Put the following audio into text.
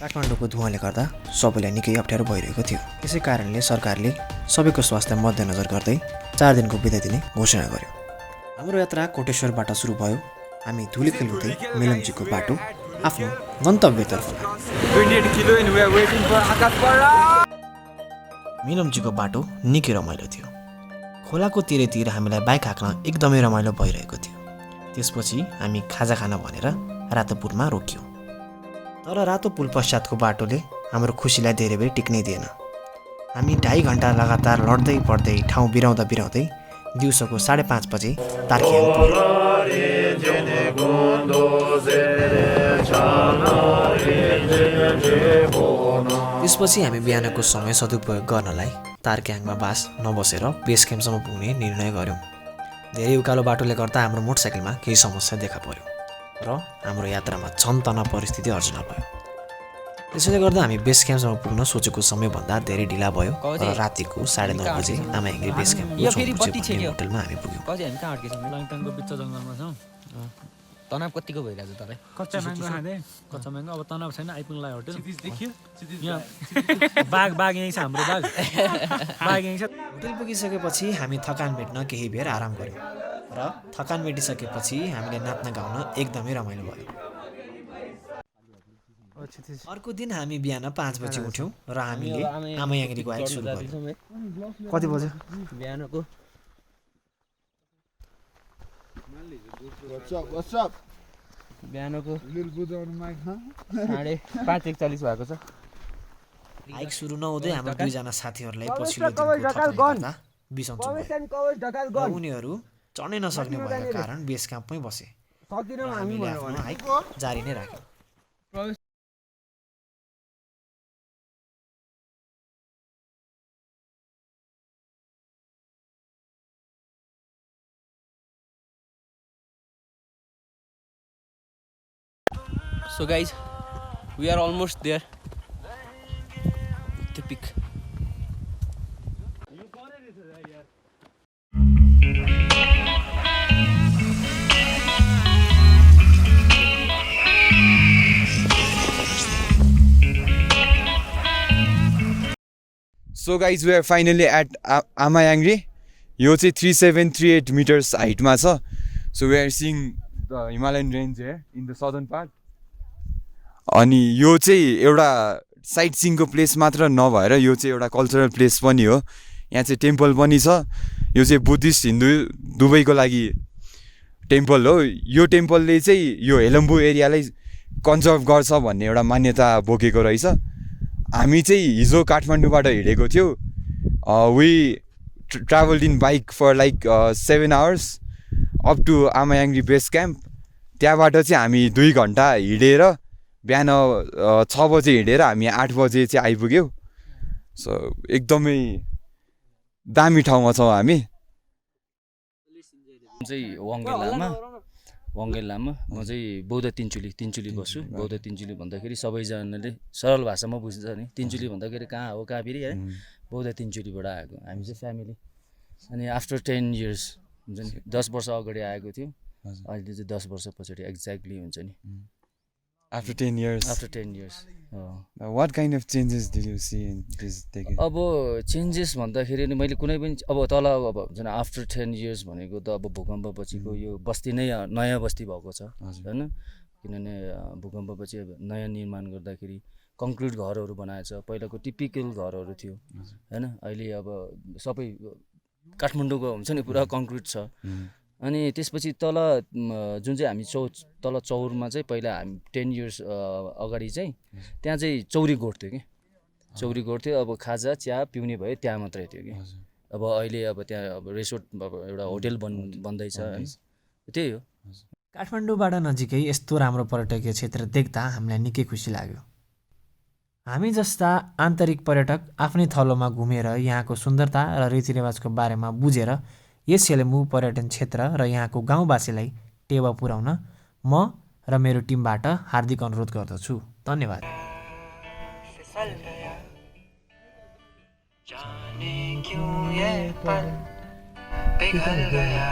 काठमाडौँको धुवाँले गर्दा सबैलाई निकै अप्ठ्यारो भइरहेको थियो। यसै कारणले सरकारले सबैको स्वास्थ्य मध्यनजर गर्दै 4 दिनको बिदा दिने घोषणा गर्यो। हाम्रो यात्रा कोटेश्वरबाट सुरु भयो। हामी धुलीखेल हुँदै मेलम्चीको बाटो आफ्नो गन्तव्यतर्फ मेलम्चीको बाटो निकै रमाइलो थियो। खोलाको तिरैतिर हामीलाई बाइक हाँक्न एकदमै रमाइलो भइरहेको थियो। त्यसपछि हामी खाजा खान भनेर रातो पुलमा रोकियो। तर रातो पुल पश्चातको बाटोले हाम्रो खुसीलाई धेरै बेर टिक्नै दिएन। हामी 2.5 घन्टा लगातार लड्दै पड्दै ठाउँ बिराउँदा बिराउँदै दिउँसोको 5:30 बजे तार्कियाङ पुग्यौँ। त्यसपछि हामी बिहानको समय सदुपयोग गर्नलाई तार्कियाङमा बास नबसेर बेस क्याम्पसम्म पुग्ने निर्णय गऱ्यौँ। धेरै उकालो बाटोले गर्दा हाम्रो मोटरसाइकलमा केही समस्या देखा पर्यो र हाम्रो यात्रामा छन्तना परिस्थिति अर्जना भयो। त्यसैले गर्दा हामी बेस क्याम्पसम्म पुग्न सोचेको समयभन्दा धेरै ढिला भयो र रातिको 9:30 बजे आमायाङ्री बेस क्याम्प होटलमा हामी पुग्यौँ। तनाव कतिको भइरहेछ तपाईँ? कच्चा म्याङ्गो खाँदै कच्चा म्याङ्गो अब तनाव छैन आइपुग्नलाई होटल बाघ यहीँ छ हाम्रो बाघ यहीँ छ। होटल पुगिसकेपछि हामी थकान मेट्न केही बेर आराम गऱ्यौँ र थकान मेटिसकेपछि हामीले नाच्न गाउन एकदमै रमाइलो भयो। अर्को दिन हामी बिहान 5 बजे उठ्यौँ र हामीले आमायाङ्रीको हाइक सुरु गर्यौँ। कति बज्यो? बिहानको बिहानको 5:41 भएको छ। हाइक सुरु नहुँदै हाम्रो 2 जना साथीहरूलाई पछिल्लो दिनको थकानले गर्दा बिसन्चो भयो। उनीहरू चढ्नै नसक्ने भएका कारण बेस क्याम्पमै बसे। हामीले आफ्नो हाइक जारी नै राख्यौँ। So guys, we are almost there. The peak. So guys, we are finally at Amayanri. यो चाहिँ 3738 meters हाइटमा छ. So we are seeing the Himalayan range here in the southern part. अनि यो चाहिँ एउटा साइट सिइङको प्लेस मात्र नभएर यो चाहिँ एउटा कल्चरल प्लेस पनि हो। यहाँ चाहिँ टेम्पल पनि छ। यो चाहिँ बुद्धिस्ट हिन्दू दुवैको लागि टेम्पल हो। यो टेम्पलले चाहिँ यो हेलम्बु एरियालाई कन्जर्भ गर्छ भन्ने एउटा मान्यता बोकेको रहेछ। हामी चाहिँ हिजो काठमाडौँबाट हिँडेको थियौँ। We travelled in bike for like 7 hours up to Amayangri base camp. त्यहाँबाट चाहिँ हामी 2 घन्टा हिँडेर बिहान 6 बजे हिँडेर हामी 8 बजे चाहिँ आइपुग्यौँ। सो एकदमै दामी ठाउँमा छौँ हामी। चाहिँ वङ्गे लामा म चाहिँ बौद्ध तिनचुली बस्छु। बौद्ध तिनचुली भन्दाखेरि सबैजनाले सरल भाषामा बुझ्छ नि। तिनचुली भन्दाखेरि कहाँ हो कहाँ फेरि है बौद्ध तिनचुलीबाट आएको हामी चाहिँ फ्यामिली। अनि आफ्टर 10 years हुन्छ नि 10 वर्ष अगाडि आएको थियो। अहिले चाहिँ 10 वर्ष पछाडि एक्ज्याक्टली हुन्छ नि। After 10 years. After 10 years. What kind of changes did you see in this decade? अब चेन्जेस भन्दाखेरि नि मैले कुनै पनि अब तल अब हुन्छ नि आफ्टर 10 years भनेको त अब भूकम्पपछिको यो बस्ती नै नयाँ बस्ती भएको छ हैन। किनभने भूकम्पपछि नयाँ निर्माण गर्दाखेरि कङ्क्रिट घरहरू बनाएछ। पहिलाको टिपिकल घरहरू थियो हैन। अहिले अब सबै काठमाडौँको हुन्छ नि पुरा कङ्क्रिट छ। अनि त्यसपछि तल जुन चाहिँ हामी तल चौरमा चाहिँ पहिला हामी 10 years अगाडि चाहिँ त्यहाँ चाहिँ चौरी गोठ थियो कि चौरी गोठ थियो। अब खाजा चिया पिउने भयो त्यहाँ मात्रै थियो कि। अब अहिले अब त्यहाँ अब रिसोर्ट एउटा होटल बन्दैछ हैन। त्यही हो। काठमाडौँबाट नजिकै यस्तो राम्रो पर्यटकीय क्षेत्र देख्दा हामीलाई निकै खुसी लाग्यो। हामी जस्ता आन्तरिक पर्यटक आफ्नै थलोमा घुमेर यहाँको सुन्दरता र रीतिरिवाजको बारेमा बुझेर यस हेलम्बु पर्यटन क्षेत्र र यहाँको गाउँवासीलाई टेवा पुर्याउन म र मेरो टिमबाट हार्दिक अनुरोध गर्दछु। धन्यवाद। जाने क्यों ये पल पिघल गया